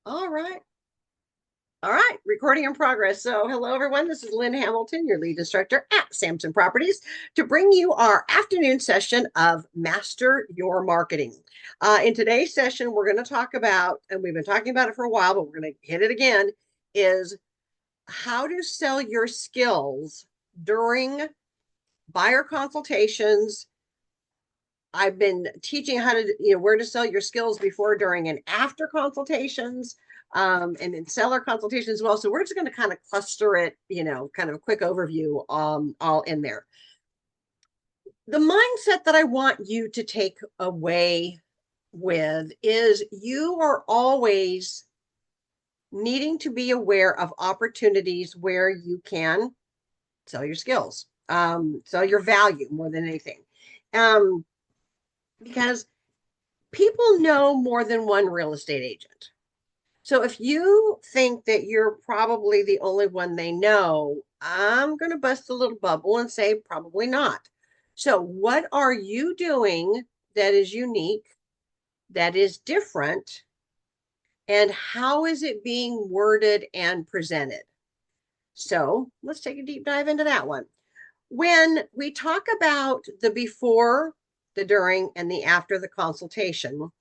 All right. All right. Recording in progress. So, hello, everyone. This is Lynn Hamilton, your lead instructor at Samson Properties, to bring you our afternoon session of Master Your Marketing. In today's session, we're going to talk about, and we've been talking about it for a while, but we're going to hit it again, is how to sell your skills during buyer consultations. I've been teaching how to, where to sell your skills before, during, and after consultations, and in seller consultations as well. So we're just going to kind of cluster it, kind of a quick overview, all in there. The mindset that I want you to take away with is you are always needing to be aware of opportunities where you can sell your skills, sell your value more than anything. Because people know more than one real estate agent. So if you think that you're probably the only one they know, I'm going to bust a little bubble and say probably not. So what are you doing that is unique, that is different, and how is it being worded and presented? So let's take a deep dive into that one. When we talk about the before, the during, and the after the consultation,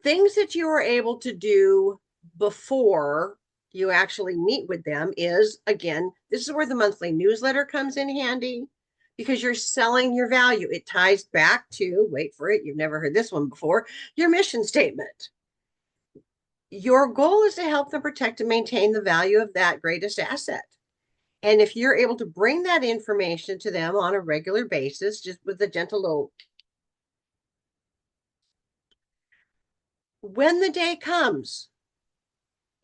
things that you are able to do before you actually meet with them is, again, this is where the monthly newsletter comes in handy, because you're selling your value. It ties back to, wait for it, you've never heard this one before, your mission statement. Your goal is to help them protect and maintain the value of that greatest asset. And if you're able to bring that information to them on a regular basis, just with a gentle little, when the day comes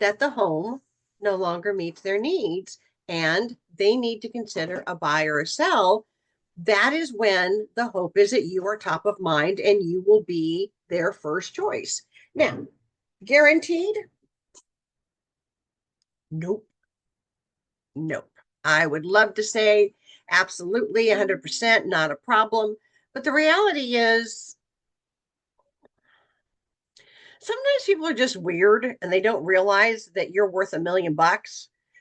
that the home no longer meets their needs and they need to consider a buy or a sell, that is when the hope is that you are top of mind and you will be their first choice. Now, guaranteed? Nope. Nope. I would love to say absolutely 100%, not a problem. But the reality is, sometimes people are just weird and they don't realize that you're worth $1 million.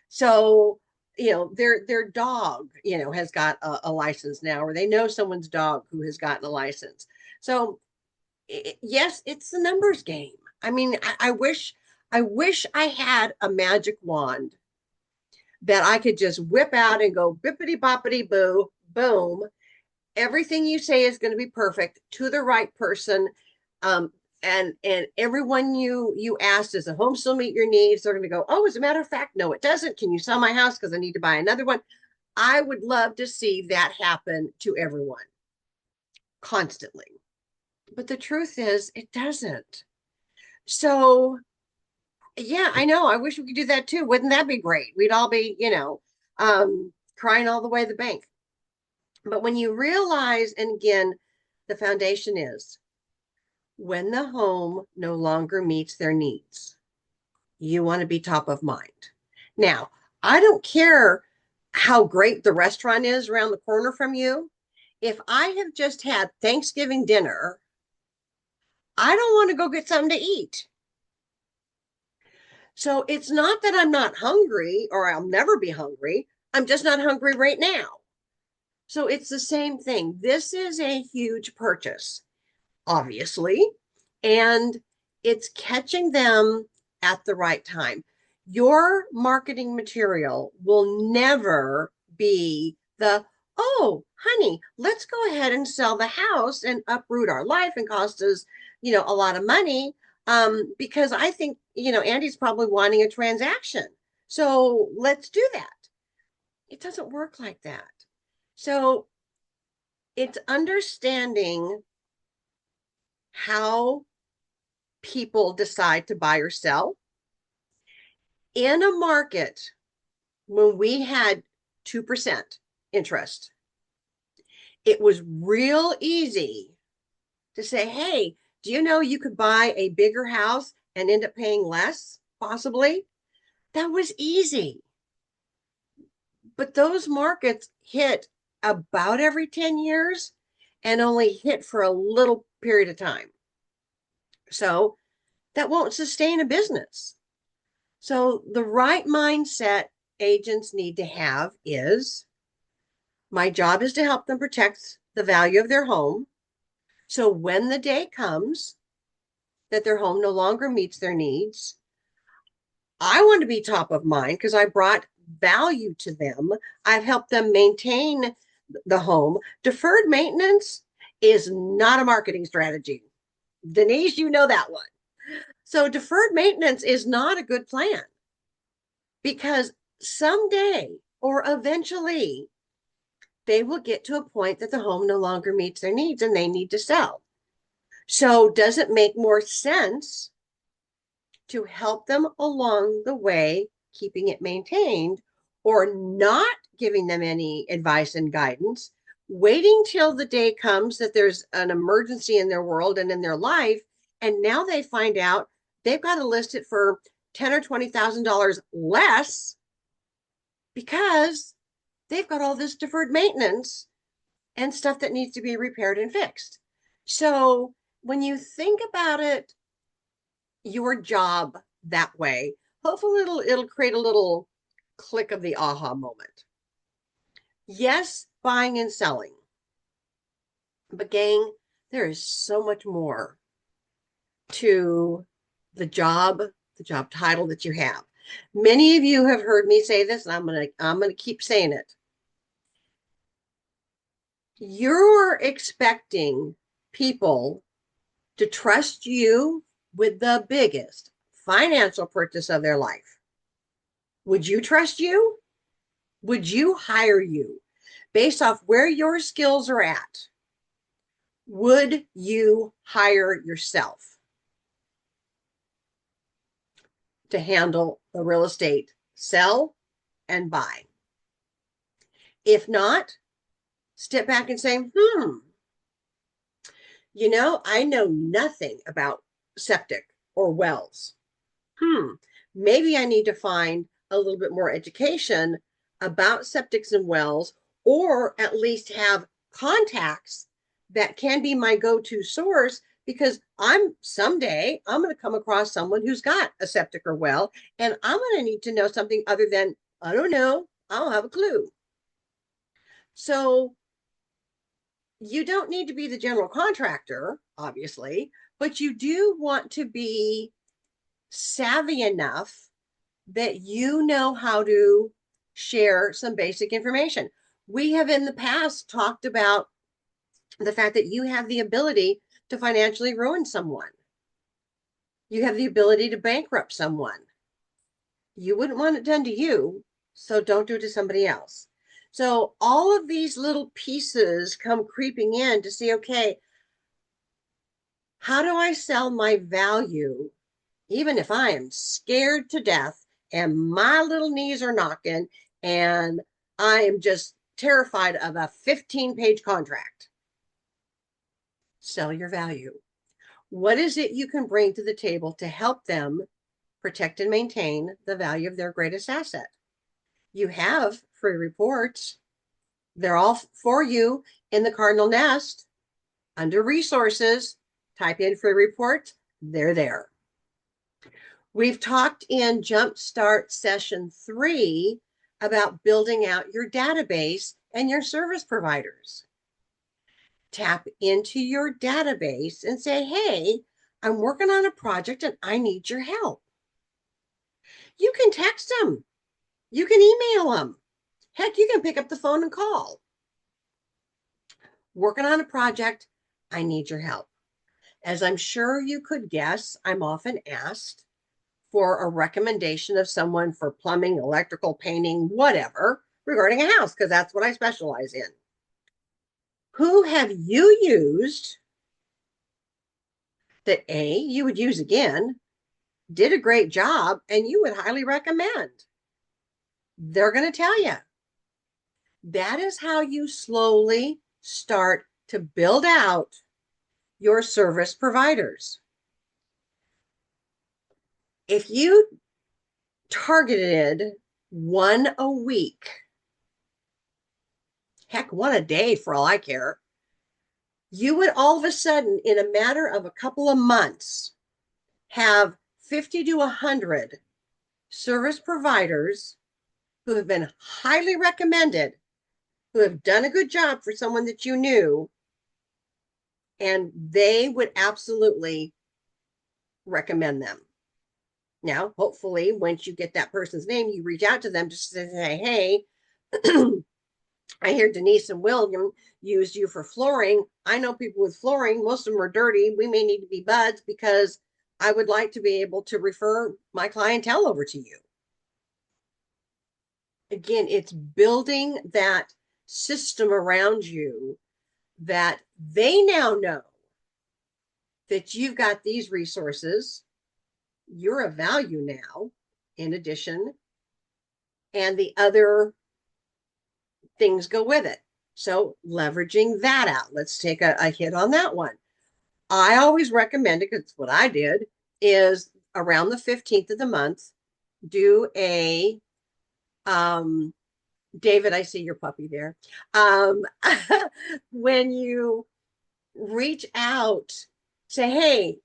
So, their dog, has got a license now, or they know someone's dog who has gotten a license. So, yes, it's the numbers game. I mean, I wish I had a magic wand that I could just whip out and go bippity boppity boo, boom. Everything you say is going to be perfect to the right person. And everyone you asked, does the home still meet your needs? They're going to go, oh, as a matter of fact, no, it doesn't. Can you sell my house because I need to buy another one? I would love to see that happen to everyone constantly. But the truth is, it doesn't. So, yeah, I know. I wish we could do that too. Wouldn't that be great? We'd all be, crying all the way to the bank. But when you realize, and again, the foundation is when the home no longer meets their needs, you want to be top of mind. Now, I don't care how great the restaurant is around the corner from you. If I have just had Thanksgiving dinner, I don't want to go get something to eat. So it's not that I'm not hungry or I'll never be hungry. I'm just not hungry right now. So it's the same thing. This is a huge purchase, obviously, and it's catching them at the right time. Your marketing material will never be the, oh, honey, let's go ahead and sell the house and uproot our life and cost us, a lot of money. Because I think, Andy's probably wanting a transaction. So let's do that. It doesn't work like that. So it's understanding how people decide to buy or sell. In a market, when we had 2% interest, it was real easy to say, hey, do you know you could buy a bigger house and end up paying less, possibly? That was easy. But those markets hit about every 10 years and only hit for a little period of time. So that won't sustain a business. So the right mindset agents need to have is, my job is to help them protect the value of their home. So when the day comes that their home no longer meets their needs, I want to be top of mind because I brought value to them. I've helped them maintain the home. Deferred maintenance is not a marketing strategy. Denise, you know that one. So deferred maintenance is not a good plan because someday or eventually they will get to a point that the home no longer meets their needs and they need to sell. So does it make more sense to help them along the way, keeping it maintained, or not giving them any advice and guidance, waiting till the day comes that there's an emergency in their world and in their life, and now they find out they've got to list it for $10,000 or $20,000 less because they've got all this deferred maintenance and stuff that needs to be repaired and fixed. So when you think about it, your job that way, hopefully it'll create a little click of the aha moment. Yes, buying and selling. But gang, there is so much more to the job title that you have. Many of you have heard me say this, and I'm gonna keep saying it. You're expecting people to trust you with the biggest financial purchase of their life. Would you trust you? Would you hire you based off where your skills are at? Would you hire yourself to handle the real estate sell and buy? If not, step back and say, I know nothing about septic or wells. Maybe I need to find a little bit more education about septics and wells, or at least have contacts that can be my go-to source, because someday I'm going to come across someone who's got a septic or well, and I'm going to need to know something other than, I don't know, I don't have a clue. So you don't need to be the general contractor, obviously, but you do want to be savvy enough that you know how to share some basic information. We have in the past talked about the fact that you have the ability to financially ruin someone. You have the ability to bankrupt someone. You wouldn't want it done to you, so don't do it to somebody else. So all of these little pieces come creeping in to see, okay, how do I sell my value, even if I am scared to death and my little knees are knocking and I am just terrified of a 15-page contract? Sell your value. What is it you can bring to the table to help them protect and maintain the value of their greatest asset? You have free reports. They're all for you in the Cardinal Nest. Under resources, type in free reports. They're there. We've talked in Jumpstart Session 3 about building out your database and your service providers. Tap into your database and say, hey, I'm working on a project and I need your help. You can text them. You can email them. Heck, you can pick up the phone and call. Working on a project, I need your help. As I'm sure you could guess, I'm often asked for a recommendation of someone for plumbing, electrical, painting, whatever, regarding a house, because that's what I specialize in. Who have you used that A, you would use again, did a great job, and you would highly recommend? They're going to tell you. That is how you slowly start to build out your service providers. If you targeted one a week, heck, one a day for all I care, you would all of a sudden, in a matter of a couple of months, have 50 to 100 service providers who have been highly recommended, who have done a good job for someone that you knew, and they would absolutely recommend them. Now, hopefully, once you get that person's name, you reach out to them just to say, hey, I hear Denise and William used you for flooring. I know people with flooring, most of them are dirty. We may need to be buds because I would like to be able to refer my clientele over to you. Again, it's building that system around you that they now know that you've got these resources. You're a value now, in addition, and the other things go with it. So leveraging that out. Let's take a hit on that one. I always recommend it, because it's what I did, is around the 15th of the month, do a David, I see your puppy there. When you reach out, say, hey,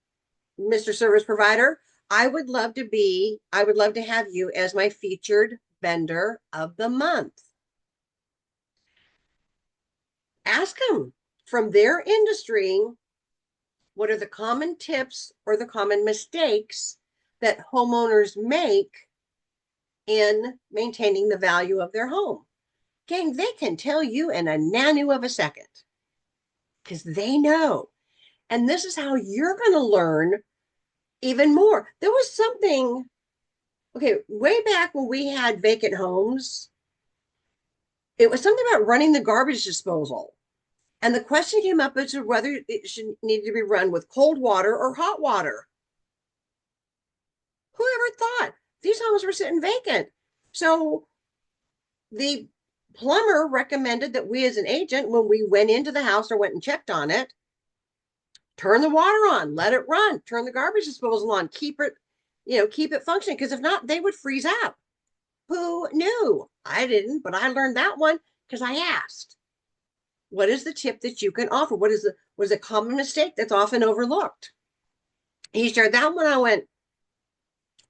Mr. Service Provider, I would love to have you as my featured vendor of the month. Ask them from their industry, what are the common tips or the common mistakes that homeowners make in maintaining the value of their home? Gang, they can tell you in a nano of a second because they know. And this is how you're going to learn even more. There was something, okay, way back when we had vacant homes, it was something about running the garbage disposal. And the question came up as to whether it should need to be run with cold water or hot water. Who ever thought these homes were sitting vacant? So the plumber recommended that we as an agent, when we went into the house or went and checked on it, turn the water on, let it run, turn the garbage disposal on, keep it functioning. Because if not, they would freeze up. Who knew? I didn't, but I learned that one because I asked. What is the tip that you can offer? What is a common mistake that's often overlooked? He shared that one. I went,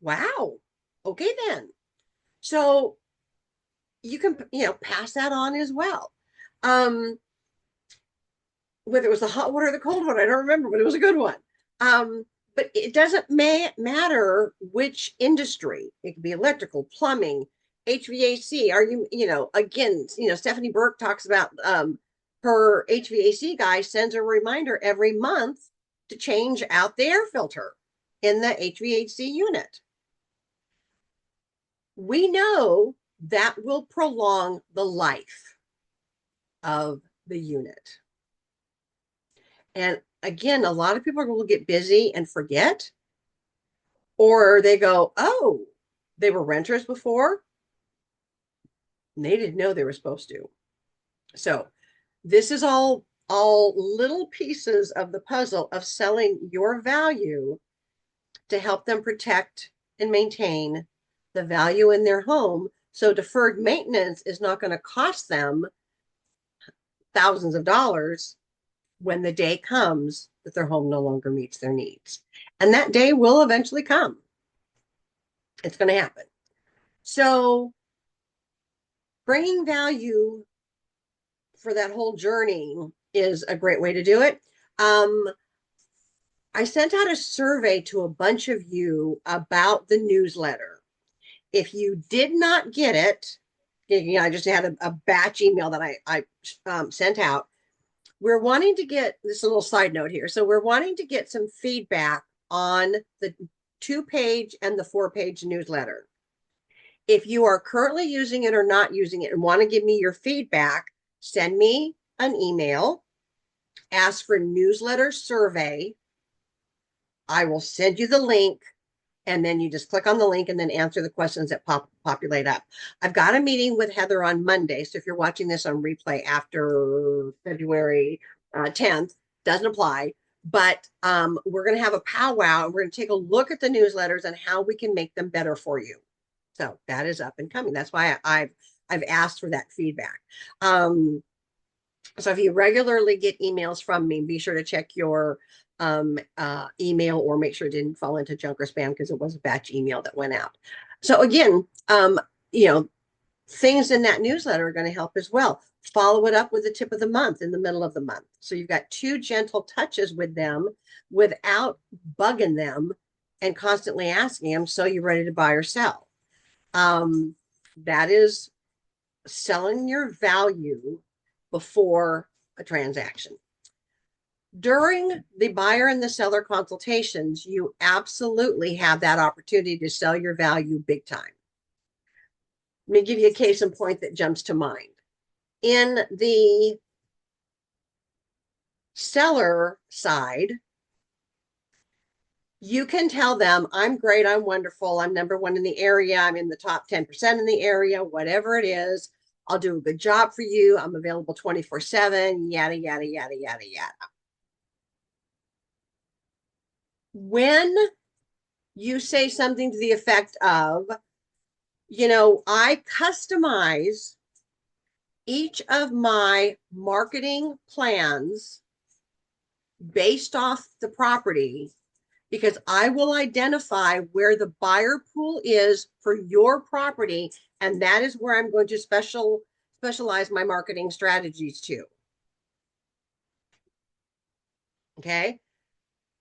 wow, okay then. So you can, pass that on as well. Whether it was the hot water or the cold water, I don't remember, but it was a good one. But it doesn't matter which industry. It could be electrical, plumbing, HVAC. Are you, again, Stephanie Burke talks about her HVAC guy sends a reminder every month to change out the air filter in the HVAC unit. We know that will prolong the life of the unit. And again, a lot of people will get busy and forget, or they go, oh, they were renters before, and they didn't know they were supposed to. So this is all little pieces of the puzzle of selling your value to help them protect and maintain the value in their home. So deferred maintenance is not going to cost them thousands of dollars when the day comes that their home no longer meets their needs. And that day will eventually come. It's going to happen. So bringing value for that whole journey is a great way to do it. I sent out a survey to a bunch of you about the newsletter. If you did not get it, I just had a batch email that I sent out. We're wanting to get this, a little side note here. So we're wanting to get some feedback on the 2-page and the 4-page newsletter. If you are currently using it or not using it and want to give me your feedback, send me an email, ask for newsletter survey. I will send you the link, and then you just click on the link and then answer the questions that populate up. I've got a meeting with Heather on Monday. So if you're watching this on replay after February 10th, doesn't apply, but we're going to have a powwow and we're going to take a look at the newsletters and how we can make them better for you. So that is up and coming. That's why I've asked for that feedback. So if you regularly get emails from me, be sure to check your email or make sure it didn't fall into junk or spam because it was a batch email that went out. So again, you know, things in that newsletter are going to help as well. Follow it up with the tip of the month in the middle of the month. So you've got two gentle touches with them without bugging them and constantly asking them, so you're ready to buy or sell. That is selling your value before a transaction. During the buyer and the seller consultations, you absolutely have that opportunity to sell your value big time. Let me give you a case in point that jumps to mind. In the seller side, you can tell them, I'm great, I'm wonderful, I'm number one in the area, I'm in the top 10% in the area, whatever it is. I'll do a good job for you. I'm available 24/7, yada, yada, yada, yada, yada. When you say something to the effect of, I customize each of my marketing plans based off the property because I will identify where the buyer pool is for your property, and that is where I'm going to specialize my marketing strategies to. Okay.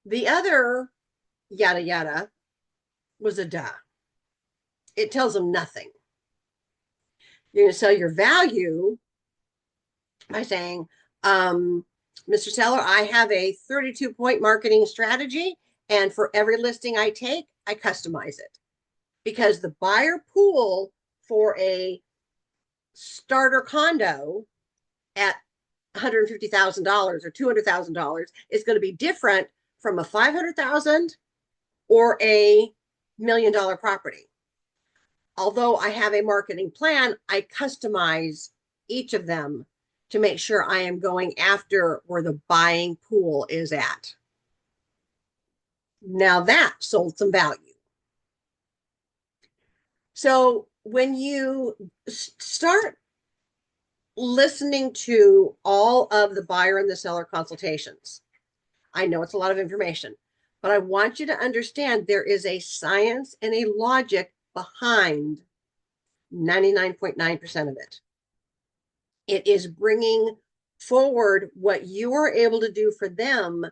The other yada yada was a duh. It tells them nothing. You're going to sell your value by saying, Mr. Seller, I have a 32-point marketing strategy, and for every listing I take, I customize it because the buyer pool for a starter condo at $150,000 or $200,000 is going to be different from a $500,000 or a $1 million property. Although I have a marketing plan, I customize each of them to make sure I am going after where the buying pool is at. Now that sold some value. So when you start listening to all of the buyer and the seller consultations, I know it's a lot of information, but I want you to understand there is a science and a logic behind 99.9% of it. It is bringing forward what you are able to do for them,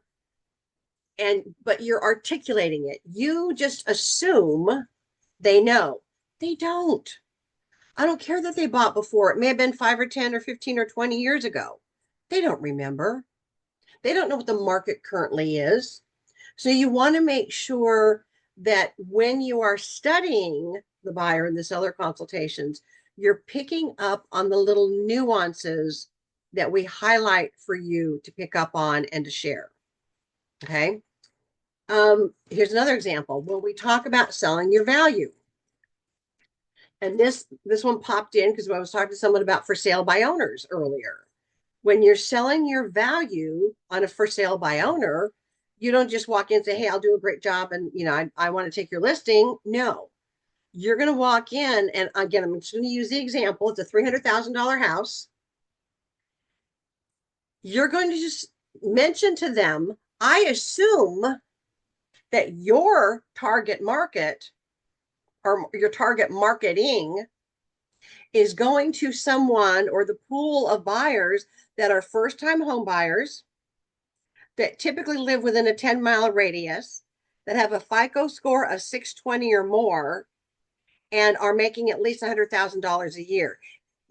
but you're articulating it. You just assume they know. They don't. I don't care that they bought before. It may have been 5 or 10 or 15 or 20 years ago. They don't remember. They don't know what the market currently is. So you want to make sure that when you are studying the buyer and the seller consultations, you're picking up on the little nuances that we highlight for you to pick up on and to share. Okay. Here's another example when we talk about selling your value. And this one popped in because I was talking to someone about for sale by owners earlier. When you're selling your value on a for sale by owner, you don't just walk in and say, hey, I'll do a great job and I want to take your listing. No, you're going to walk in, and again, I'm just going to use the example. It's a $300,000 house. You're going to just mention to them, I assume that your target market or your target marketing is going to someone or the pool of buyers that are first-time home buyers that typically live within a 10-mile radius, that have a FICO score of 620 or more, and are making at least $100,000 a year.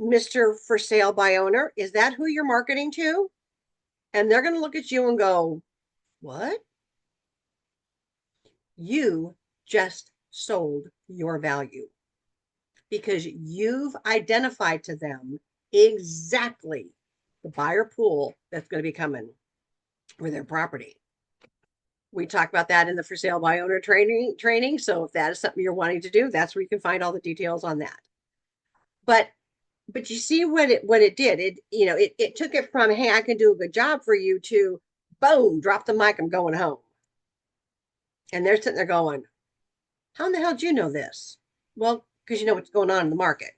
Mr. For sale by owner, is that who you're marketing to? And they're going to look at you and go, what? You just sold your value because you've identified to them exactly the buyer pool that's going to be coming for their property. We talk about that in the for sale by owner training. So if that is something you're wanting to do, that's where you can find all the details on that. But you see what it did. It took it from, hey, I can do a good job for you, to boom, drop the mic, I'm going home. And they're sitting there going, how in the hell did you know this? Well, because you know what's going on in the market.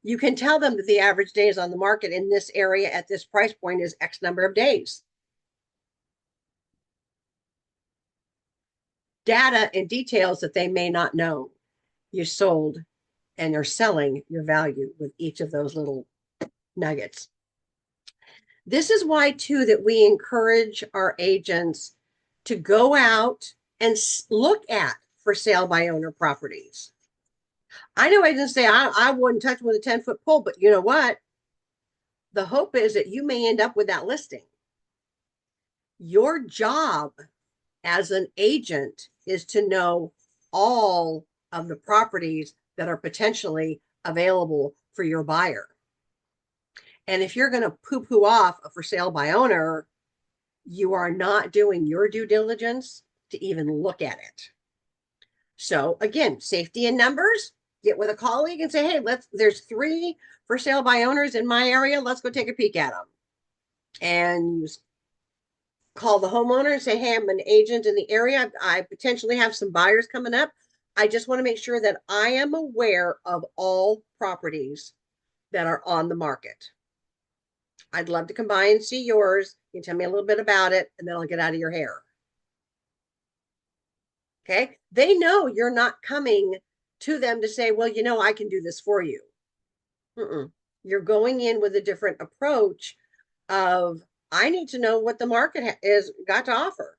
You can tell them that the average days on the market in this area at this price point is X number of days. Data and details that they may not know. You sold and you're selling your value with each of those little nuggets. This is why, too, that we encourage our agents to go out and look at for sale by owner properties. I know agents say, I wouldn't touch them with a 10-foot pole, but you know what? The hope is that you may end up with that listing. Your job as an agent is to know all of the properties that are potentially available for your buyer. And if you're going to poo-poo off a for sale by owner, you are not doing your due diligence to even look at it. So again, safety in numbers, get with a colleague and say, hey, there's 3 for sale by owners in my area. Let's go take a peek at them. And you call the homeowner and say, hey, I'm an agent in the area. I potentially have some buyers coming up. I just want to make sure that I am aware of all properties that are on the market. I'd love to come by and see yours. You can tell me a little bit about it, and then I'll get out of your hair. Okay. They know you're not coming to them to say, well, you know, I can do this for you. You're going in with a different approach of, I need to know what the market is got to offer.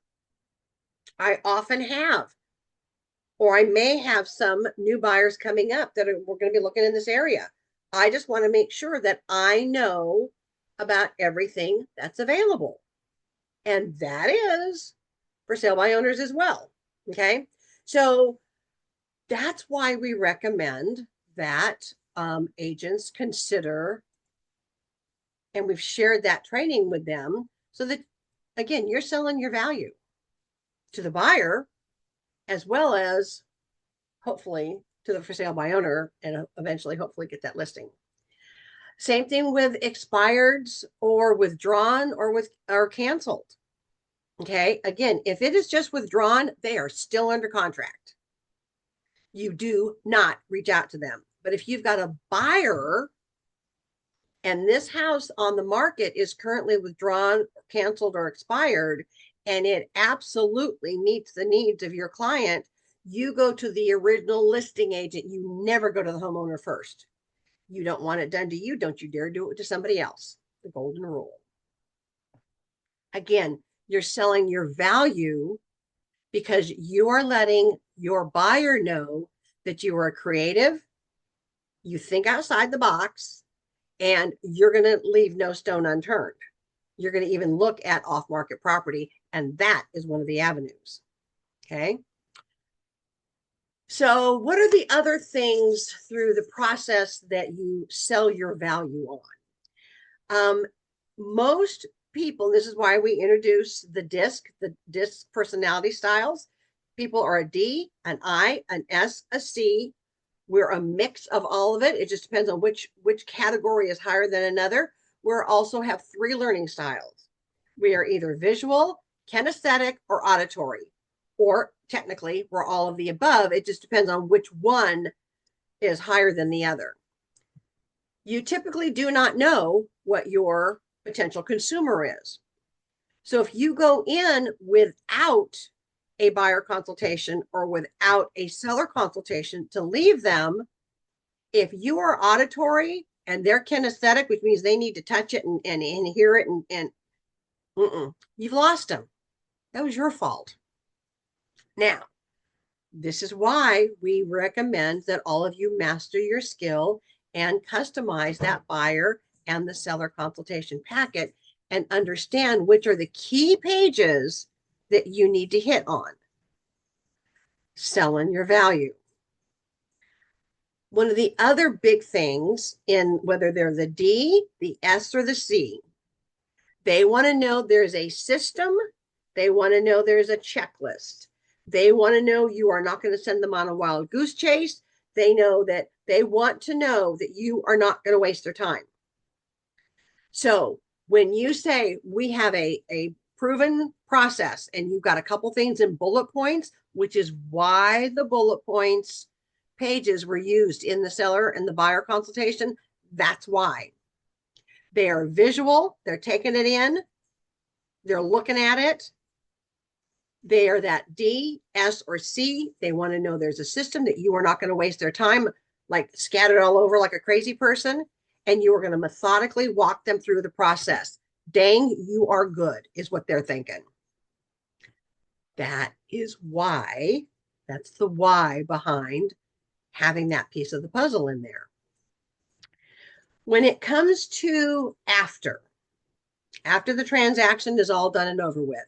I often have, or I may have some new buyers coming up that we're going to be looking in this area. I just want to make sure that I know about everything that's available. And that is for sale by owners as well. Okay. So that's why we recommend that agents consider, and we've shared that training with them so that, again, you're selling your value to the buyer as well as hopefully to the for sale by owner, and eventually hopefully get that listing. Same thing with expireds or withdrawn or canceled. Okay. Again, if it is just withdrawn, they are still under contract. You do not reach out to them. But if you've got a buyer and this house on the market is currently withdrawn, canceled, or expired, and it absolutely meets the needs of your client, you go to the original listing agent. You never go to the homeowner first. You don't want it done to you. Don't you dare do it to somebody else. The golden rule. Again, you're selling your value because you are letting your buyer know that you are creative, you think outside the box, and you're going to leave no stone unturned. You're going to even look at off-market property, and that is one of the avenues. Okay. So what are the other things through the process that you sell your value on? Most people, this is why we introduce the DISC personality styles. People are a D, an I, an S, a C. We're a mix of all of it. It just depends on which category is higher than another. We also have 3 learning styles. We are either visual, kinesthetic, or auditory, or technically we're all of the above. It just depends on which one is higher than the other. You typically do not know what your potential consumer is. So if you go in without a buyer consultation or without a seller consultation to leave them, if you are auditory and they're kinesthetic, which means they need to touch it and hear it, and you've lost them. That was your fault. Now, this is why we recommend that all of you master your skill and customize that buyer and the seller consultation packet and understand which are the key pages that you need to hit on. Selling your value. One of the other big things, in whether they're the D, the S, or the C, they want to know there's a system. They want to know there's a checklist. They want to know you are not going to send them on a wild goose chase. They know that they want to know that you are not going to waste their time. So when you say we have a proven process and you've got a couple things in bullet points, which is why the bullet points pages were used in the seller and the buyer consultation, That's why. They are visual, they're taking it in, they're looking at it. They are that D, S, or C. They want to know there's a system, that you are not going to waste their time like scattered all over like a crazy person, and you are going to methodically walk them through the process. Dang, you are good, is what they're thinking. That is why, that's the why behind having that piece of the puzzle in there. When it comes to after the transaction is all done and over with,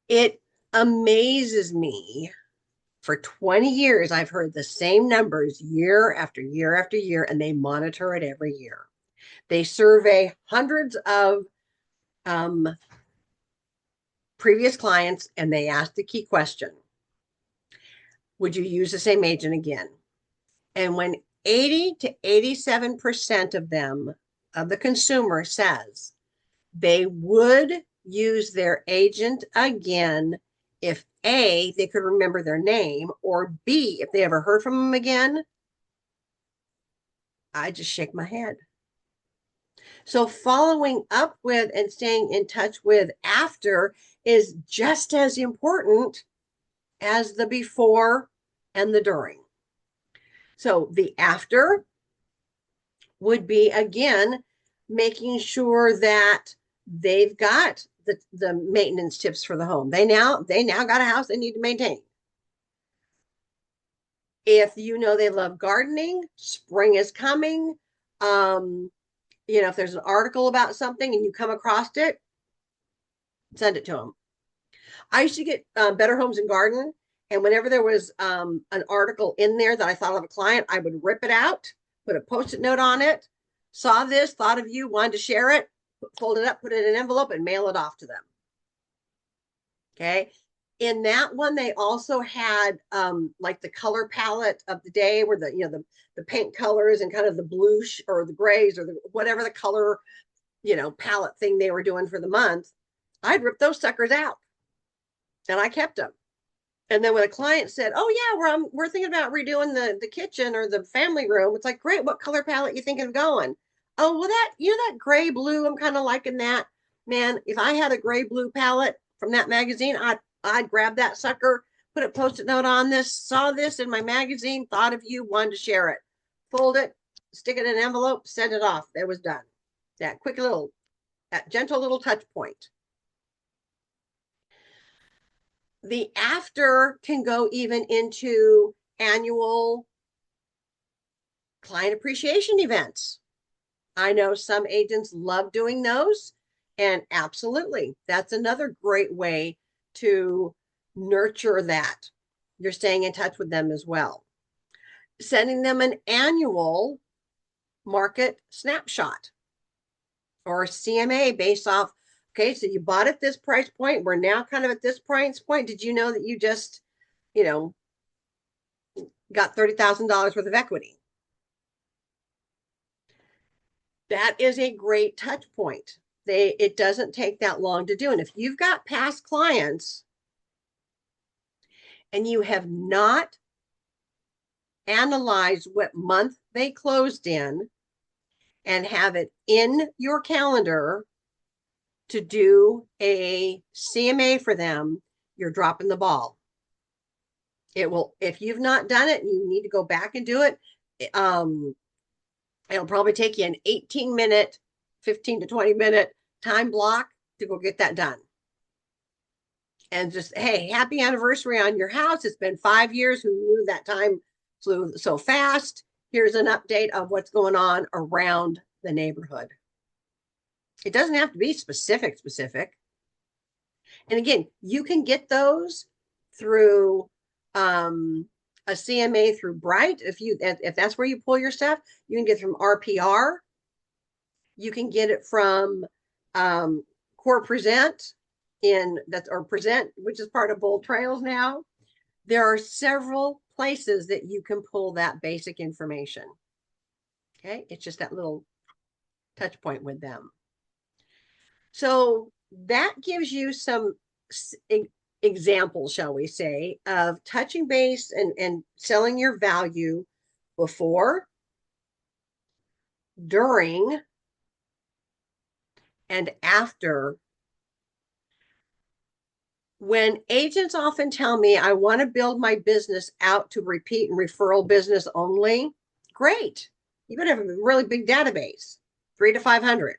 it amazes me. For 20 years, I've heard the same numbers year after year after year, and they monitor it every year. They survey hundreds of previous clients, and they ask the key question: would you use the same agent again? And when 80 to 87% of them, of the consumer, says they would use their agent again if A, they could remember their name, or B, if they ever heard from them again, I just shake my head. So following up with and staying in touch with after is just as important as the before and the during. So the after would be, again, making sure that they've got the maintenance tips for the home. They now got a house they need to maintain. If you know they love gardening, spring is coming. If there's an article about something and you come across it, send it to them. I used to get Better Homes and Garden, and whenever there was an article in there that I thought of a client, I would rip it out, put a Post-it note on it, saw this, thought of you, wanted to share it, fold it up, put it in an envelope, and mail it off to them. Okay. In that one, they also had like the color palette of the day, where the paint colors and kind of the bluish or the grays or whatever the color palette thing they were doing for the month. I'd rip those suckers out, and I kept them. And then when a client said, "Oh yeah, we're thinking about redoing the kitchen or the family room," it's like, "Great, what color palette you thinking of going?" "Oh, well, that gray blue, I'm kind of liking that." Man, if I had a gray blue palette from that magazine, I'd grab that sucker, put a Post-it note on this, saw this in my magazine, thought of you, wanted to share it, fold it, stick it in an envelope, send it off. That was done. That gentle little touch point. The after can go even into annual client appreciation events. I know some agents love doing those, and absolutely, that's another great way to nurture that. You're staying in touch with them as well. Sending them an annual market snapshot or CMA based off, okay, so you bought at this price point. We're now kind of at this price point. Did you know that you just, got $30,000 worth of equity? That is a great touch point. It doesn't take that long to do. And if you've got past clients and you have not analyzed what month they closed in and have it in your calendar to do a CMA for them, you're dropping the ball. It will, if you've not done it and you need to go back and do it, it'll probably take you an 18-minute, 15 to 20-minute time block to go get that done. And just, hey, happy anniversary on your house. It's been 5 years. Who knew that time flew so fast? Here's an update of what's going on around the neighborhood. It doesn't have to be specific. And again, you can get those through a CMA through Bright. If that's where you pull your stuff, you can get it from RPR. You can get it from Core Present Present, which is part of Bold Trails now. There are several places that you can pull that basic information. Okay, it's just that little touch point with them. So that gives you some examples, shall we say, of touching base and selling your value before, during, and after. When agents often tell me I want to build my business out to repeat and referral business only, great. You better have a really big database, 3 to 500,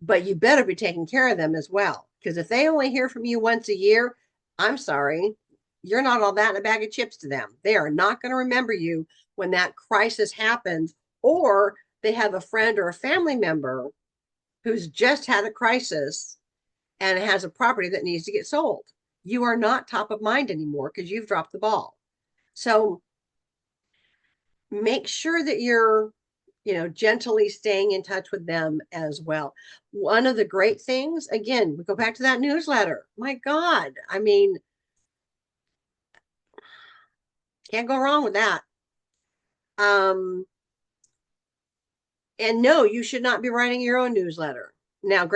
but you better be taking care of them as well. Because if they only hear from you once a year, I'm sorry, you're not all that in a bag of chips to them. They are not going to remember you when that crisis happens, or they have a friend or a family member who's just had a crisis and has a property that needs to get sold. You are not top of mind anymore because you've dropped the ball. So make sure that you're, gently staying in touch with them as well. One of the great things, again, we go back to that newsletter. My God, I mean, can't go wrong with that. And no, you should not be writing your own newsletter. Now,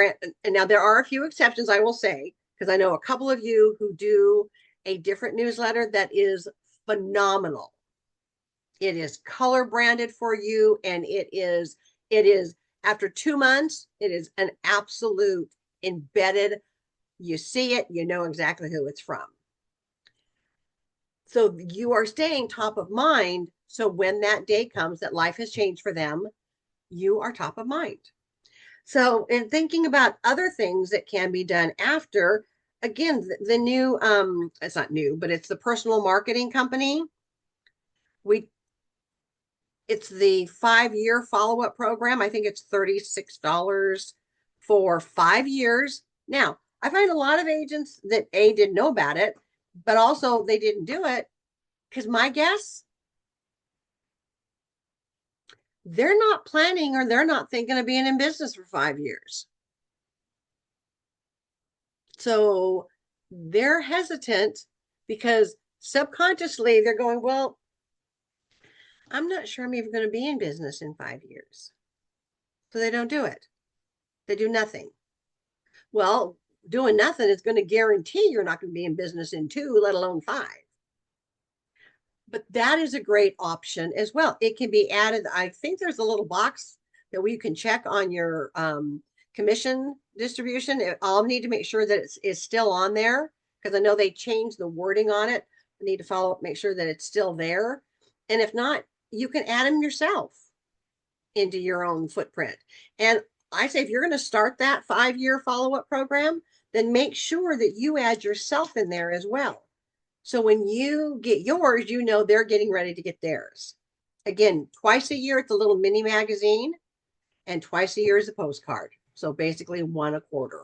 now there are a few exceptions, I will say, because I know a couple of you who do a different newsletter that is phenomenal. It is color branded for you, and it is after 2 months, it is an absolute embedded. You see it, you know exactly who it's from. So you are staying top of mind. So when that day comes that life has changed for them, you are top of mind. So in thinking about other things that can be done after, again, the new, it's not new, but it's the personal marketing company. It's the 5-year follow-up program. I think it's $36 for 5 years. Now, I find a lot of agents that didn't know about it, but also they didn't do it because my guess, they're not planning or they're not thinking of being in business for 5 years. So they're hesitant because subconsciously they're going, well, I'm not sure I'm even going to be in business in 5 years. So they don't do it. They do nothing. Well, doing nothing is going to guarantee you're not going to be in business in 2, let alone 5. But that is a great option as well. It can be added. I think there's a little box that we can check on your commission distribution. I'll need to make sure that it's still on there because I know they changed the wording on it. I need to follow up, make sure that it's still there. And if not, you can add them yourself into your own footprint. And I say, if you're going to start that 5-year follow-up program, then make sure that you add yourself in there as well. So when you get yours, you know they're getting ready to get theirs. Again, twice a year, it's a little mini magazine, and twice a year is a postcard. So basically 1 a quarter.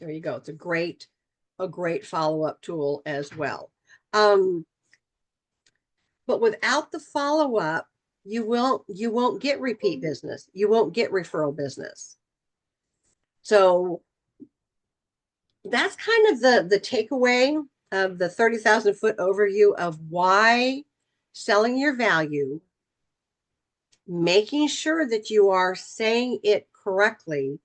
There you go. It's a great follow-up tool as well. But without the follow-up, you won't get repeat business. You won't get referral business. So that's kind of the takeaway of the 30,000 foot overview of why selling your value, making sure that you are saying it correctly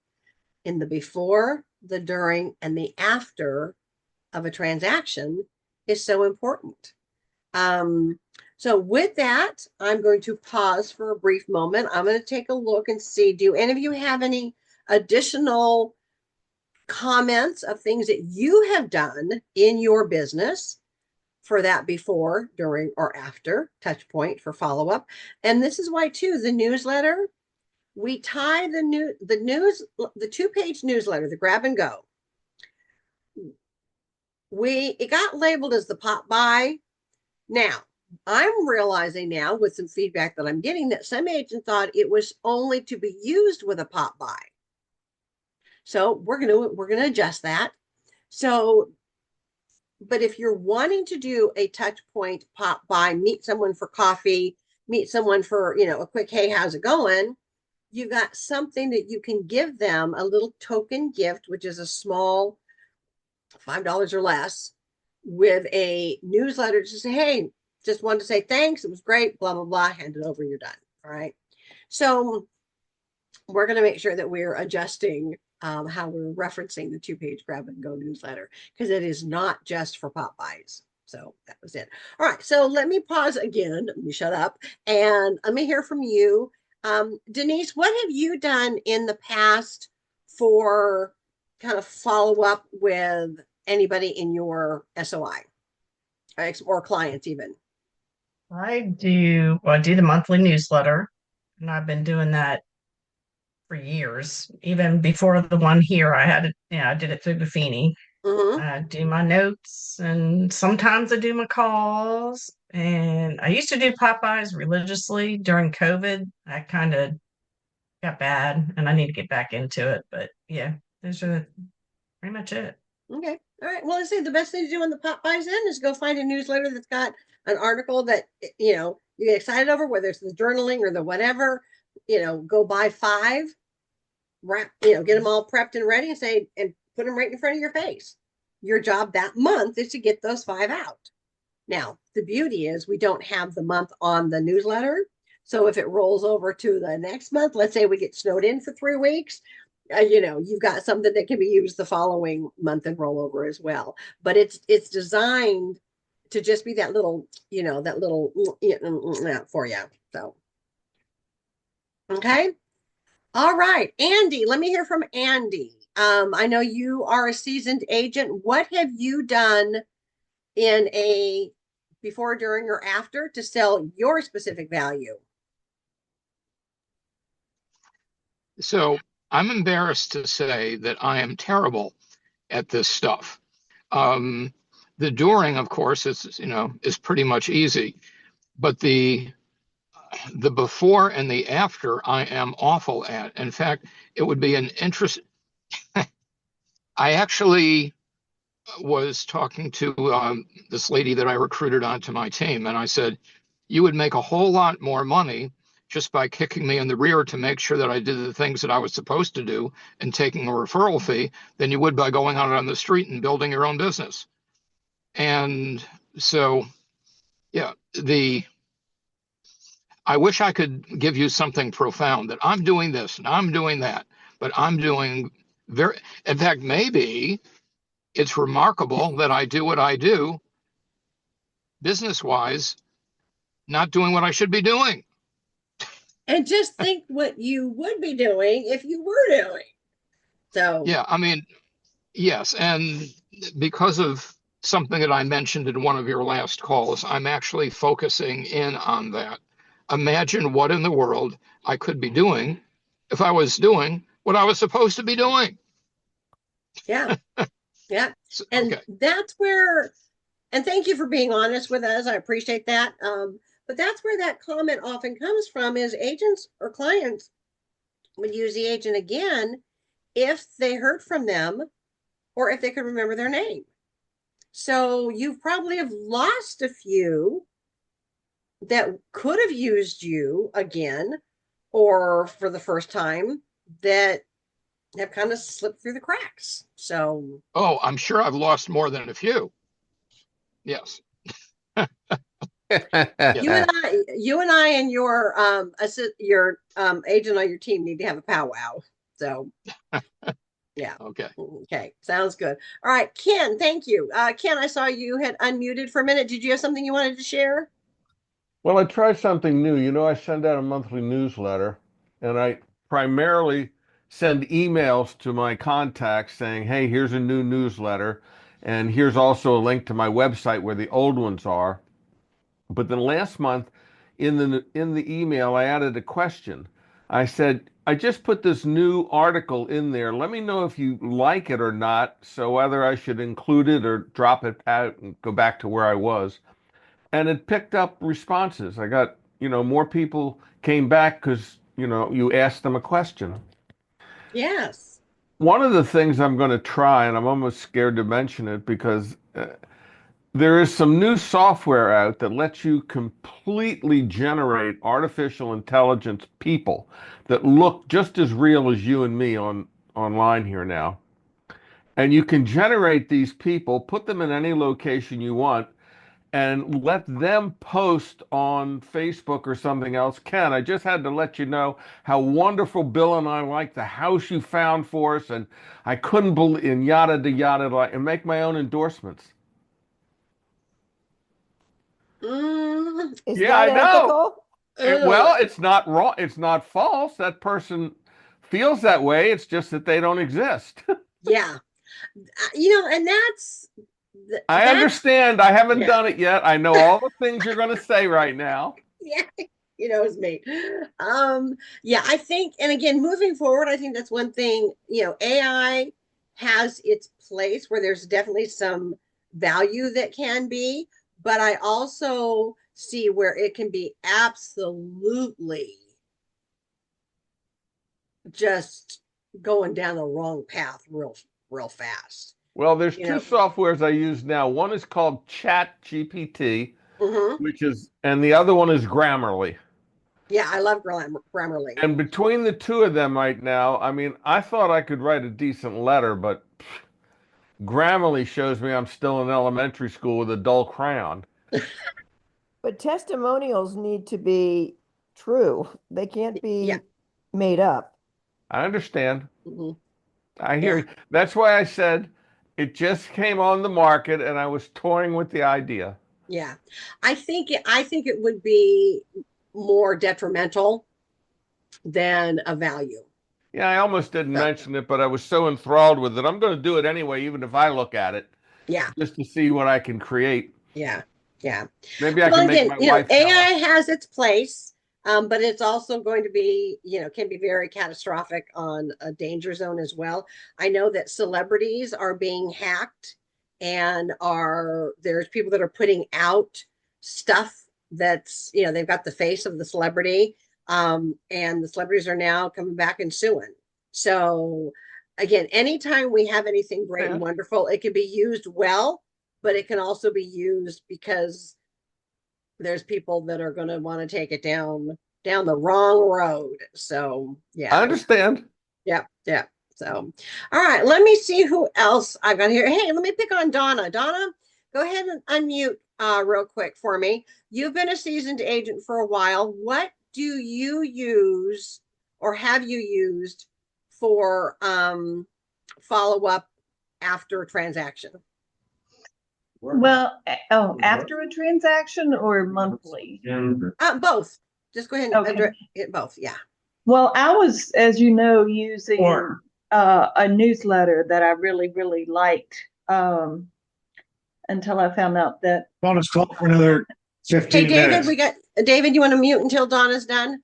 in the before, the during, and the after of a transaction is so important. So with that, I'm going to pause for a brief moment. I'm going to take a look and see, do any of you have any additional comments of things that you have done in your business for that before, during, or after touch point for follow-up? And this is why too, the newsletter, we tie the 2-page newsletter, the grab and go. It got labeled as the pop by. Now, I'm realizing now with some feedback that I'm getting that some agents thought it was only to be used with a pop by. So we're going to adjust that. So, but if you're wanting to do a touch point pop by, meet someone for coffee, meet someone for, a quick, hey, how's it going? You got something that you can give them, a little token gift, which is a small $5 or less, with a newsletter to say, hey, just wanted to say thanks. It was great, blah, blah, blah. Hand it over, you're done. All right. So we're going to make sure that we're adjusting how we're referencing the 2-page grab and go newsletter, because it is not just for pop buys. So that was it. All right. So let me pause again. Let me shut up and let me hear from you. Denise, what have you done in the past for kind of follow up with anybody in your SOI or clients even? I do the monthly newsletter, and I've been doing that for years. Even before the one here, I did it through Buffini. Hmm. I do my notes, and sometimes I do my calls. And I used to do Popeyes religiously during COVID. I kind of got bad, and I need to get back into it. But yeah, those are pretty much it. Okay. All right. Well, I say the best thing to do when the pot buys in is go find a newsletter that's got an article that you get excited over, whether it's the journaling or the whatever. Go buy five, get them all prepped and ready, and put them right in front of your face. Your job that month is to get those five out. Now, the beauty is we don't have the month on the newsletter. So if it rolls over to the next month, let's say we get snowed in for 3 weeks, you've got something that can be used the following month and roll over as well. But it's designed to just be that little, that little for you. So, okay. All right, Andy, let me hear from Andy. I know you are a seasoned agent. What have you done in a before, during, or after to sell your specific value? So I'm embarrassed to say that I am terrible at this stuff. Um, the during, of course, is pretty much easy, but the before and the after I am awful at. In fact, it would be an interest. I actually was talking to this lady that I recruited onto my team, and I said, "You would make a whole lot more money just by kicking me in the rear to make sure that I did the things that I was supposed to do and taking a referral fee than you would by going out on the street and building your own business." And so, yeah, the I wish I could give you something profound that I'm doing this and I'm doing that, but I'm doing very, in fact, maybe it's remarkable that I do what I do business wise, not doing what I should be doing. And just think what you would be doing if you were doing. So, Yeah, I mean, yes. And because of something that I mentioned in one of your last calls, I'm actually focusing in on that. Imagine what in the world I could be doing if I was doing what I was supposed to be doing. yeah, yeah. So, And okay. that's where, and thank you for being honest with us. I appreciate that. But that's where that comment often comes from is agents or clients would use the agent again if they heard from them or if they could remember their name. So you probably have lost a few that could have used you again or for the first time that have kind of slipped through the cracks. So Oh, I'm sure I've lost more than a few. Yes. Yes. you and I and your agent on your team need to have a powwow. So yeah. Okay. Okay. Sounds good. All right, Ken, thank you. Ken, I saw you had unmuted for a minute. Did you have something you wanted to share? Well, I tried something new. I send out a monthly newsletter and I primarily send emails to my contacts saying, hey, here's a new newsletter. And here's also a link to my website where the old ones are. But then last month in the email, I added a question. I said, I just put this new article in there. Let me know if you like it or not. So whether I should include it or drop it out and go back to where I was, and it picked up responses. I got, more people came back because, you asked them a question. Yes. One of the things I'm going to try, and I'm almost scared to mention it because there is some new software out that lets you completely generate artificial intelligence people that look just as real as you and me online here now. And you can generate these people, put them in any location you want, and let them post on Facebook or something else. Ken, I just had to let you know how wonderful Bill and I like the house you found for us, and I couldn't believe in yada yada, and make my own endorsements. Mm, Is Yeah, that I know. ethical? Well, it's not wrong. It's not false. That person feels that way. It's just that they don't exist. Yeah. And I that's understand. I haven't yeah. done it yet. I know all the things you're going to say right now. Yeah, it's me. Yeah, I think, and again, moving forward, I think that's one thing, AI has its place where there's definitely some value that can be, but I also see where it can be absolutely just going down the wrong path real fast. Well, there's You two know, softwares I use now. One is called Chat GPT, hmm and the other one is Grammarly. Yeah, I love Grammarly. And between the two of them right now, I mean, I thought I could write a decent letter, but Grammarly shows me I'm still in elementary school with a dull crayon. But testimonials need to be true. They can't Yeah. be made up. I understand. hmm I hear Yeah. you. That's why I said it just came on the market and I was toying with the idea. Yeah. I think it would be more detrimental than a value. Yeah, I almost didn't So, mention it, but I was so enthralled with it. I'm going to do it anyway, even if I look at it, yeah. just to see what I can create. Yeah. Yeah. Maybe I Well, can make again, my wife AI jealous. has its place, but it's also going to be, can be very catastrophic on a danger zone as well. I know that celebrities are being hacked and there's people that are putting out stuff that's, they've got the face of the celebrity, and the celebrities are now coming back and suing. So again, anytime we have anything great and wonderful, it can be used well, but it can also be used because there's people that are going to want to take it down the wrong road. So I yeah, understand. yeah. So all right, let me see who else I've got here. Hey, let me pick on Donna. Donna, go ahead and unmute real quick for me. You've been a seasoned agent for a while. What do you use or have you used for follow up after a transaction? Well, after a transaction or monthly? Both. Just go ahead and Okay. it both. Yeah. Well, I was, as you know, using a newsletter that I really, really liked until I found out that. Bonus call for another 15 Hey, David, minutes. David, you want to mute until Donna's done?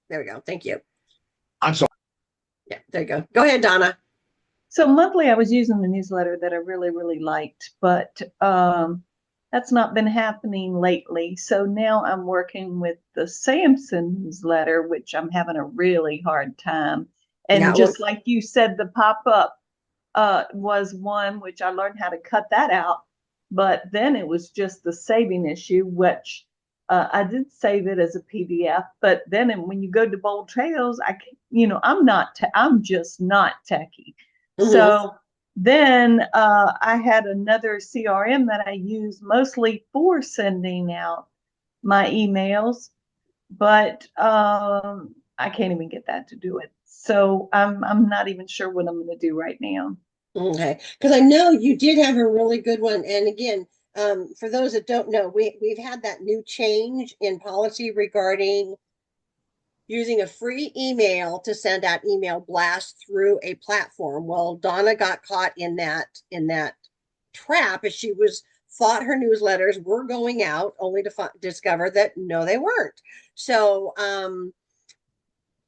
There we go. Thank you. I'm sorry. Yeah, there you go. Go ahead, Donna. So monthly, I was using the newsletter that I really, really liked, but that's not been happening lately. So now I'm working with the Samson newsletter, which I'm having a really hard time. And Yeah, just like you said, the pop-up was one which I learned how to cut that out. But then it was just the saving issue, which I did save it as a PDF. But then when you go to Bold Trails, I'm just not techie. Mhm. So then I had another CRM that I use mostly for sending out my emails, but I can't even get that to do it. So I'm not even sure what I'm going to do right now. Okay, because I know you did have a really good one. And again, for those that don't know, we've had that new change in policy regarding using a free email to send out email blasts through a platform. Well, Donna got caught in that trap as she thought her newsletters were going out, only to discover that no, they weren't. So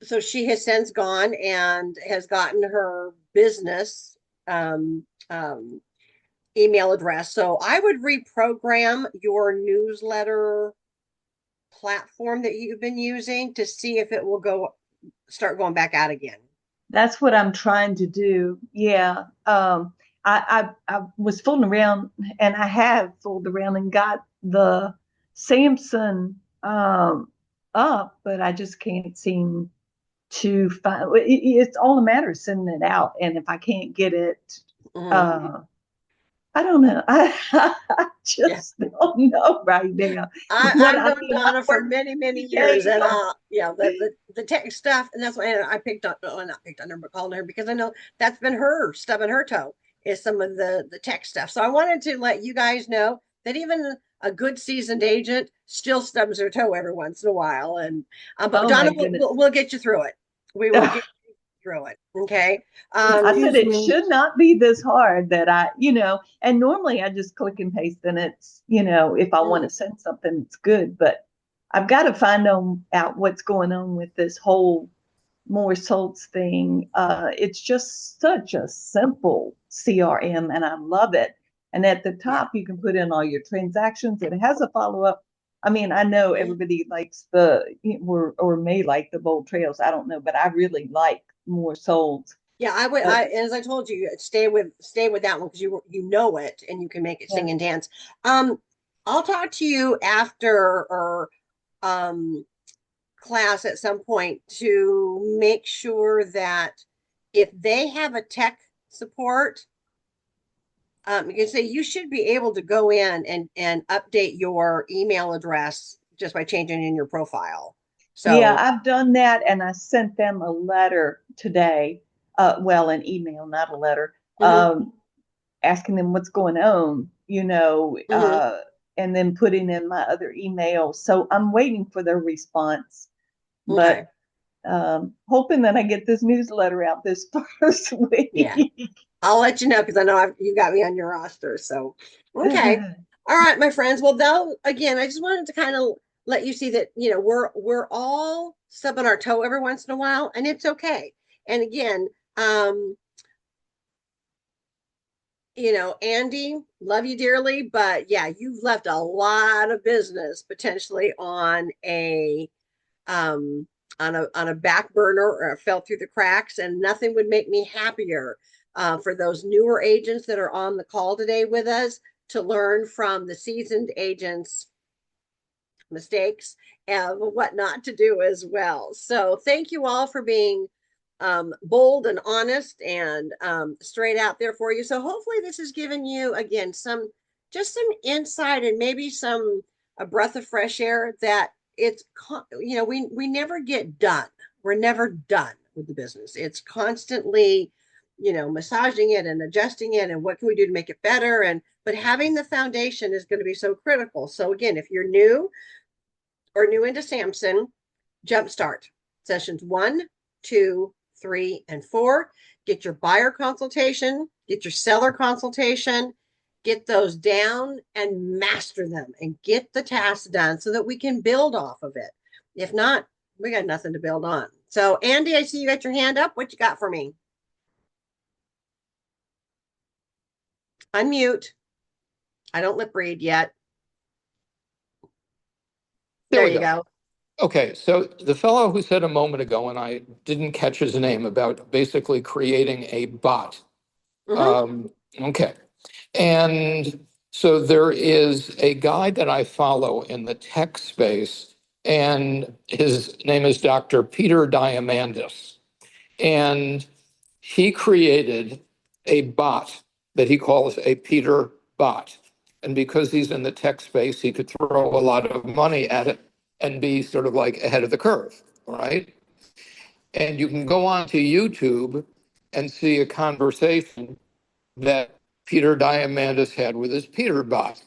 so she has since gone and has gotten her business email address. So I would reprogram your newsletter platform that you've been using to see if it will start going back out again. That's what I'm trying to do. Yeah. I was fooling around, and I have fooled around and got the Samson up, but I just can't seem to find it's all a matter of sending it out. And if I can't get it, I don't know. I just don't know right now. I've known Donna for many, many years, and the tech stuff, and that's why I picked on, not picked on her, but called her because I know that's been her stubbing her toe is some of the tech stuff. So I wanted to let you guys know that even a good seasoned agent still stubs their toe every once in a while. And but Oh Donna, my goodness. we'll get you through it. We will get you through it. Okay. I said Excuse it me. should not be this hard that and normally I just click and paste and it's, if I want to send something, it's good. But I've got to find out what's going on with this whole More Salts thing. It's just such a simple CRM and I love it. And at the top, you can put in all your transactions. It has a follow up. I mean, I know everybody likes or may like the bold trails. I don't know, but I really like More Salts. Yeah, I would. As I told you, stay with that one because you know it and you can make it sing and dance. I'll talk to you after or class at some point to make sure that if they have a tech support, you can say you should be able to go in and update your email address just by changing in your profile. So yeah, I've done that and I sent them a letter today. An email, not a letter, asking them what's going on, and then putting in my other email. So I'm waiting for their response, but hoping that I get this newsletter out this first week. Yeah. I'll let you know because I know you got me on your roster. So, okay. All right, my friends. Well, though, again, I just wanted to kind of let you see that, we're all stubbing our toe every once in a while, and it's okay. And again, Andy, love you dearly, but yeah, you've left a lot of business potentially on a back burner or fell through the cracks, and nothing would make me happier for those newer agents that are on the call today with us to learn from the seasoned agents' mistakes and what not to do as well. So thank you all for being bold and honest and straight out there for you. So hopefully this has given you, again, some insight and maybe a breath of fresh air that it's, we never get done. We're never done with the business. It's constantly, massaging it and adjusting it and what can we do to make it better. But having the foundation is going to be so critical. So again, if you're new into Samson, jumpstart sessions 1, 2, 3, and 4. Get your buyer consultation, get your seller consultation, get those down and master them and get the tasks done so that we can build off of it. If not, we got nothing to build on. So Andy, I see you got your hand up. What you got for me? Unmute. I don't lip read yet. There you go. Okay, so the fellow who said a moment ago, and I didn't catch his name, about basically creating a bot. Okay, and so there is a guy that I follow in the tech space, and his name is Dr. Peter Diamandis, and he created a bot that he calls a Peter bot. And because he's in the tech space, he could throw a lot of money at it and be sort of like ahead of the curve, right? And you can go onto YouTube and see a conversation that Peter Diamandis had with his Peter bot.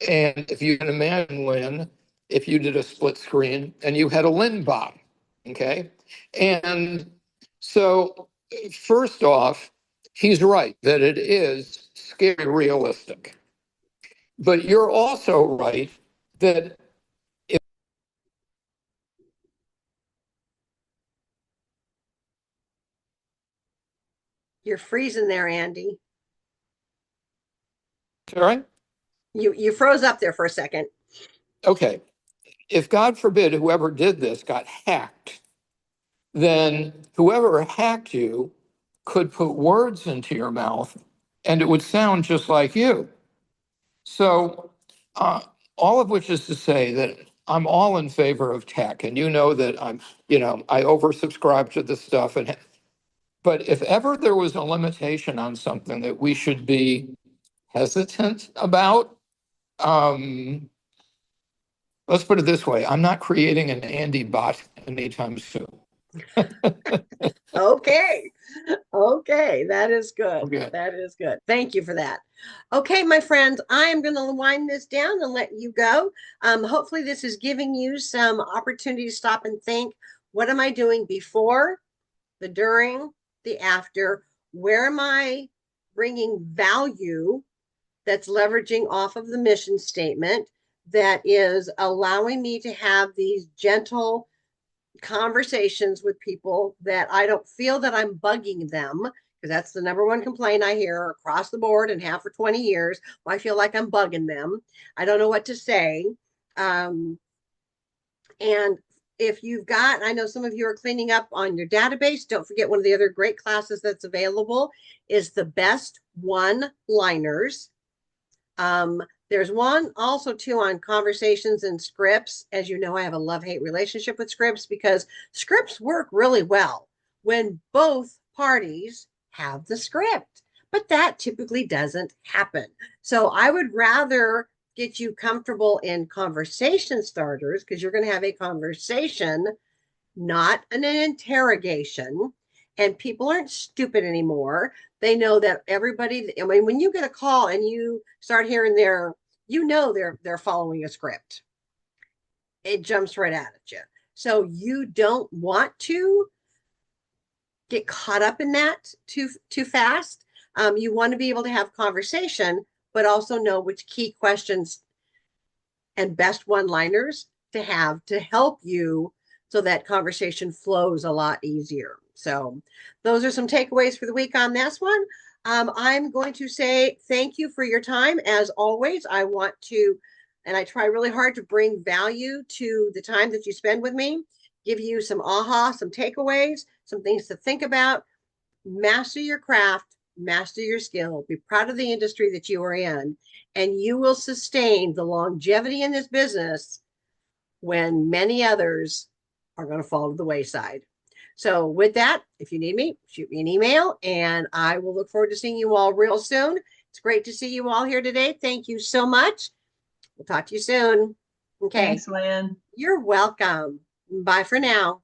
And if you can imagine, Lynn, if you did a split screen and you had a Lynn bot, okay? And so first off, he's right that it is scary realistic. But you're also right that You're freezing there, Andy. all right. You froze up there for a second. Okay. If God forbid whoever did this got hacked, then whoever hacked you could put words into your mouth and it would sound just like you. So all of which is to say that I'm all in favor of tech, and that I oversubscribe to this stuff. But if ever there was a limitation on something that we should be hesitant about, let's put it this way: I'm not creating an Andy bot anytime soon. Okay. Okay. That is good. Okay. That is good. Thank you for that. Okay, my friends, I am going to wind this down and let you go. Hopefully this is giving you some opportunity to stop and think, what am I doing before, the during, the after? Where am I bringing value that's leveraging off of the mission statement, that is allowing me to have these gentle conversations with people, that I don't feel that I'm bugging them, because that's the number one complaint I hear across the board and have for 20 years. I feel like I'm bugging them. I don't know what to say. And if you've got, I know some of you are cleaning up on your database, don't forget one of the other great classes that's available is the best one-liners. There's one also too on conversations and scripts. As you know, I have a love-hate relationship with scripts, because scripts work really well when both parties have the script, but that typically doesn't happen. So I would rather get you comfortable in conversation starters, because you're going to have a conversation, not an interrogation. And people aren't stupid anymore. They know that everybody, I mean, when you get a call and you start hearing they're following a script, it jumps right out at you. So you don't want to get caught up in that too fast. You want to be able to have conversation, but also know which key questions and best one-liners to have to help you, so that conversation flows a lot easier. So those are some takeaways for the week on this one. I'm going to say thank you for your time. As always, I want to, and I try really hard to bring value to the time that you spend with me, give you some some takeaways, some things to think about. Master your craft, master your skill, be proud of the industry that you are in, and you will sustain the longevity in this business when many others are going to fall to the wayside. So with that, if you need me, shoot me an email, and I will look forward to seeing you all real soon. It's great to see you all here today. Thank you so much. We'll talk to you soon. Okay. Thanks, Lynn. You're welcome. Bye for now.